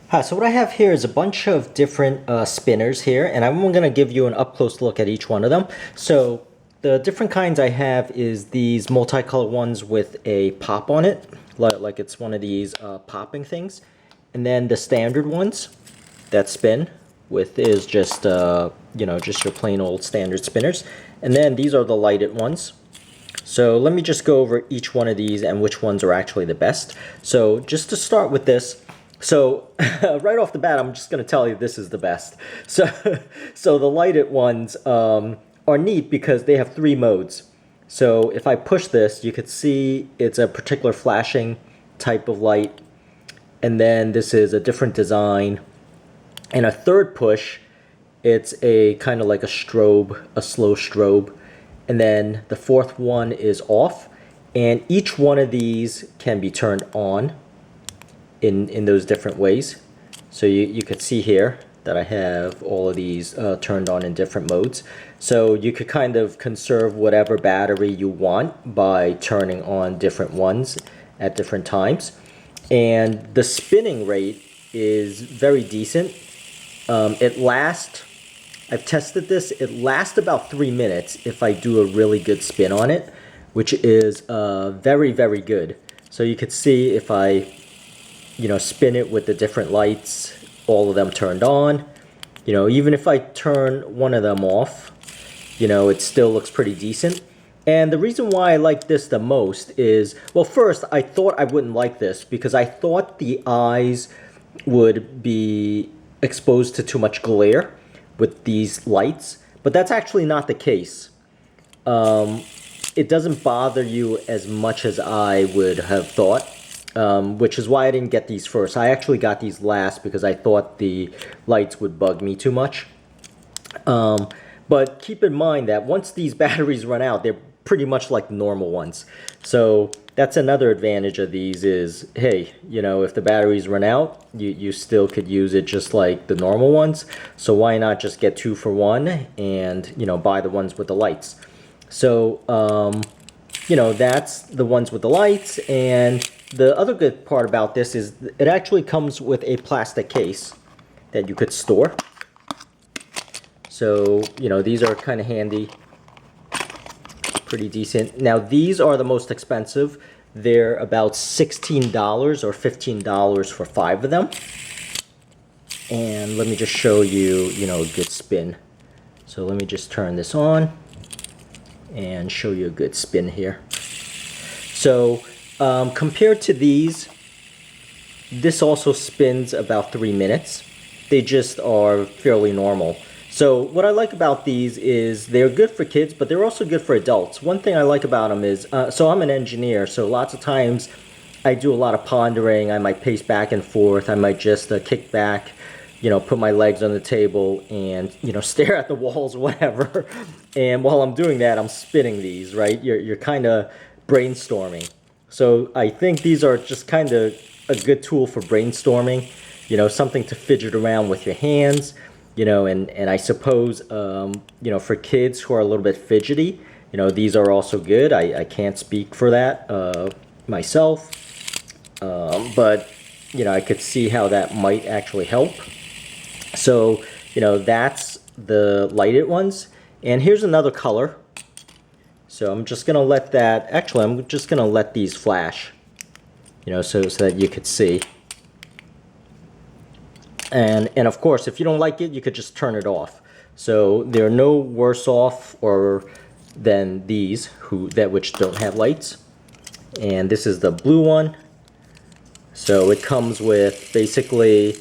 Hi, so what I have here is a bunch of different spinners here, and I'm going to give you an up-close look at each one of them. So the different kinds I have is these multicolored ones with a pop on it, like it's one of these popping things. And then the standard ones that spin with is just, just your plain old standard spinners. And then these are the lighted ones. So let me just go over each one of these and which ones are actually the best. So just to start with this, so right off the bat, I'm just going to tell you this is the best. So, so the lighted ones are neat because they have 3 modes. So if I push this, you could see it's a particular flashing type of light. And then this is a different design. And a third push, it's a kind of like a strobe, a slow strobe. And then the fourth one is off. And each one of these can be turned on in those different ways. So you could see here that I have all of these turned on in different modes. So you could kind of conserve whatever battery you want by turning on different ones at different times. And the spinning rate is very decent. I've tested this, it lasts about 3 minutes if I do a really good spin on it, which is very, very good. So you could see if I spin it with the different lights, all of them turned on. Even if I turn one of them off, it still looks pretty decent. And the reason why I like this the most is, well, first, I thought I wouldn't like this because I thought the eyes would be exposed to too much glare with these lights, but that's actually not the case. It doesn't bother you as much as I would have thought, which is why I didn't get these first. I actually got these last because I thought the lights would bug me too much. But keep in mind that once these batteries run out, they're pretty much like the normal ones. So that's another advantage of these is, hey, if the batteries run out, you still could use it just like the normal ones. So why not just get 2 for 1 and, buy the ones with the lights. So, that's the ones with the lights. And the other good part about this is it actually comes with a plastic case that you could store. So, these are kind of handy. Pretty decent. Now these are the most expensive. They're about $16 or $15 for 5 of them. And let me just show you, a good spin. So let me just turn this on and show you a good spin here. So compared to these, this also spins about 3 minutes. They just are fairly normal. So what I like about these is they're good for kids, but they're also good for adults. One thing I like about them is, so I'm an engineer, so lots of times I do a lot of pondering. I might pace back and forth. I might just kick back, put my legs on the table and, stare at the walls or whatever. And while I'm doing that, I'm spinning these, right? You're kind of brainstorming. So I think these are just kind of a good tool for brainstorming, something to fidget around with your hands. And I suppose, for kids who are a little bit fidgety, these are also good. I can't speak for that myself, but, I could see how that might actually help. So, that's the lighted ones. And here's another color. So I'm just going to let that, actually, I'm just going to let these flash, so that you could see. And of course, if you don't like it, you could just turn it off. So they're no worse off than these which don't have lights. And this is the blue one. So it comes with basically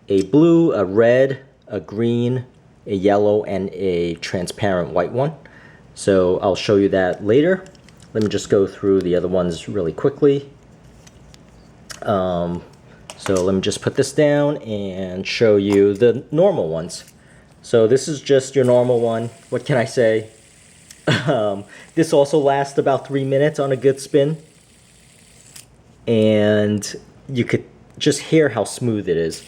a blue, a red, a green, a yellow, and a transparent white one. So I'll show you that later. Let me just go through the other ones really quickly. So let me just put this down and show you the normal ones. So this is just your normal one. What can I say? This also lasts about 3 minutes on a good spin. And you could just hear how smooth it is.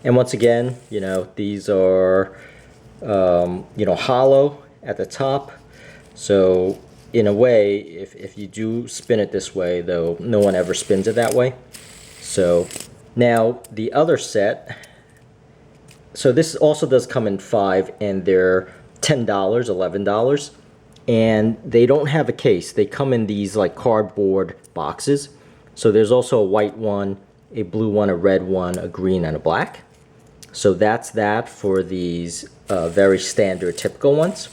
And once again, these are, hollow at the top. So in a way, if you do spin it this way, though no one ever spins it that way. So now the other set, so this also does come in 5, and they're $10, $11, and they don't have a case. They come in these like cardboard boxes. So there's also a white one, a blue one, a red one, a green, and a black. So that's that for these very standard typical ones.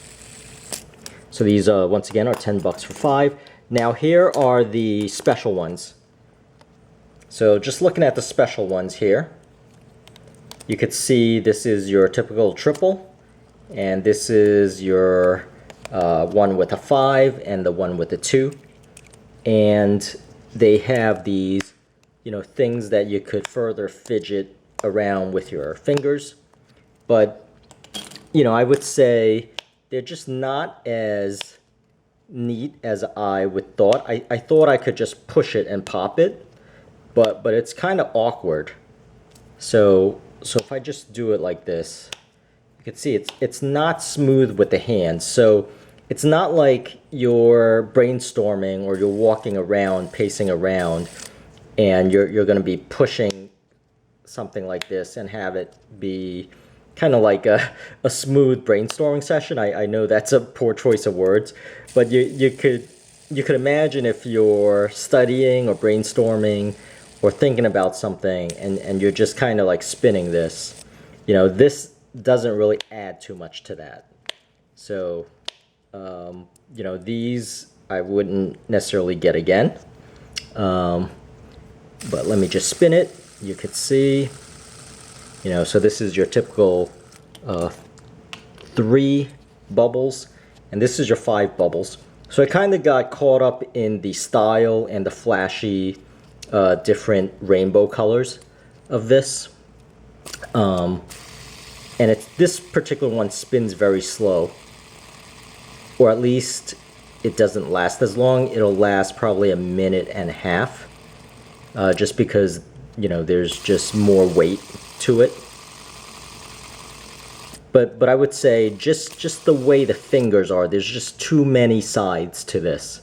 So these once again are $10 for 5. Now here are the special ones. So just looking at the special ones here, you could see this is your typical triple, and this is your one with a 5 and the one with a 2. And they have these, you know, things that you could further fidget around with your fingers. But, you know, I would say they're just not as neat as I would thought. I thought I could just push it and pop it, but it's kind of awkward. So if I just do it like this, you can see it's not smooth with the hands. So it's not like you're brainstorming or you're walking around, pacing around, and you're going to be pushing something like this and have it be kind of like a smooth brainstorming session. I know that's a poor choice of words, but you could imagine if you're studying or brainstorming or thinking about something and you're just kind of like spinning this, you know, this doesn't really add too much to that. So, you know, these I wouldn't necessarily get again. But let me just spin it. You could see, you know, so this is your typical 3 bubbles, and this is your 5 bubbles. So I kind of got caught up in the style and the flashy different rainbow colors of this. And this particular one spins very slow, or at least it doesn't last as long. It'll last probably a minute and a half, just because, you know, there's just more weight to it. But I would say just the way the fingers are, there's just too many sides to this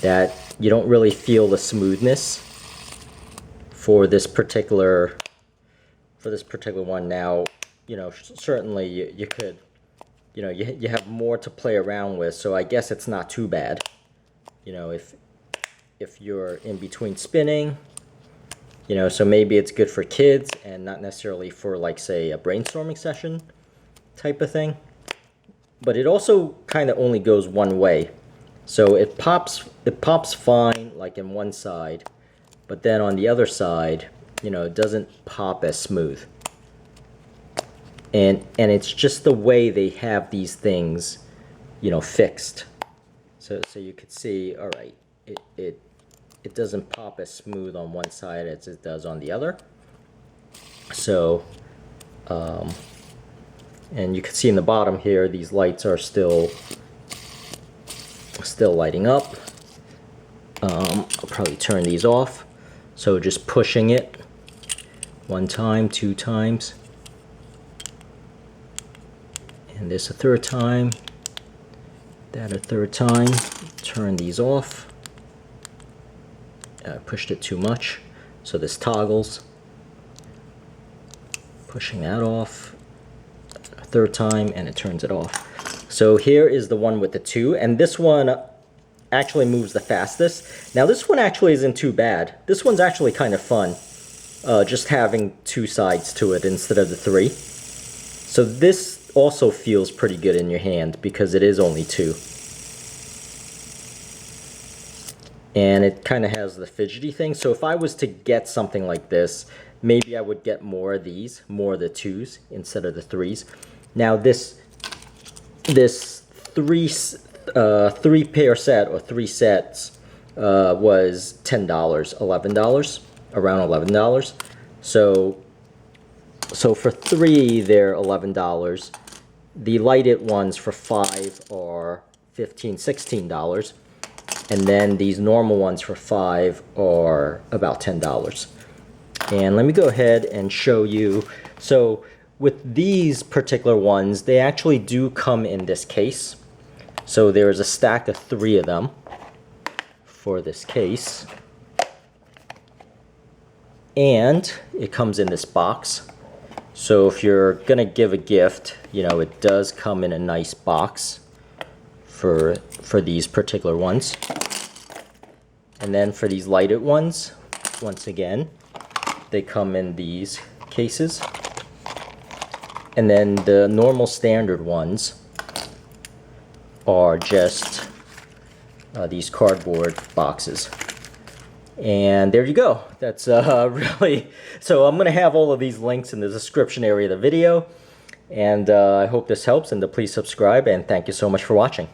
that you don't really feel the smoothness for this particular one. Now, you know, certainly you could, you know, you have more to play around with, so I guess it's not too bad. You know, if you're in between spinning, you know, so maybe it's good for kids and not necessarily for, like, say, a brainstorming session type of thing. But it also kind of only goes one way. So it pops fine, like in one side, but then on the other side, you know, it doesn't pop as smooth. And it's just the way they have these things, you know, fixed. So you could see, all right, it doesn't pop as smooth on one side as it does on the other. So, and you can see in the bottom here, these lights are still lighting up. I'll probably turn these off. So just pushing it 1 time, 2 times, and this a 3rd time, that a 3rd time. Turn these off. I pushed it too much, so this toggles. Pushing that off a 3rd time, and it turns it off. So here is the one with the 2, and this one actually moves the fastest. Now this one actually isn't too bad. This one's actually kind of fun, just having 2 sides to it instead of the 3. So this also feels pretty good in your hand because it is only 2. And it kind of has the fidgety thing. So if I was to get something like this, maybe I would get more of these, more of the 2s instead of the 3s. Now this 3 pair set, or 3 sets, was $10, $11, around $11. So for 3 they're $11. The lighted ones for 5 are $15, $16. And then these normal ones for 5 are about $10. And let me go ahead and show you. So with these particular ones, they actually do come in this case. So there is a stack of 3 of them for this case. And it comes in this box. So if you're gonna give a gift, you know, it does come in a nice box for these particular ones. And then for these lighted ones, once again, they come in these cases. And then the normal standard ones are just these cardboard boxes. And there you go. That's really... So I'm going to have all of these links in the description area of the video. And I hope this helps, and please subscribe, and thank you so much for watching.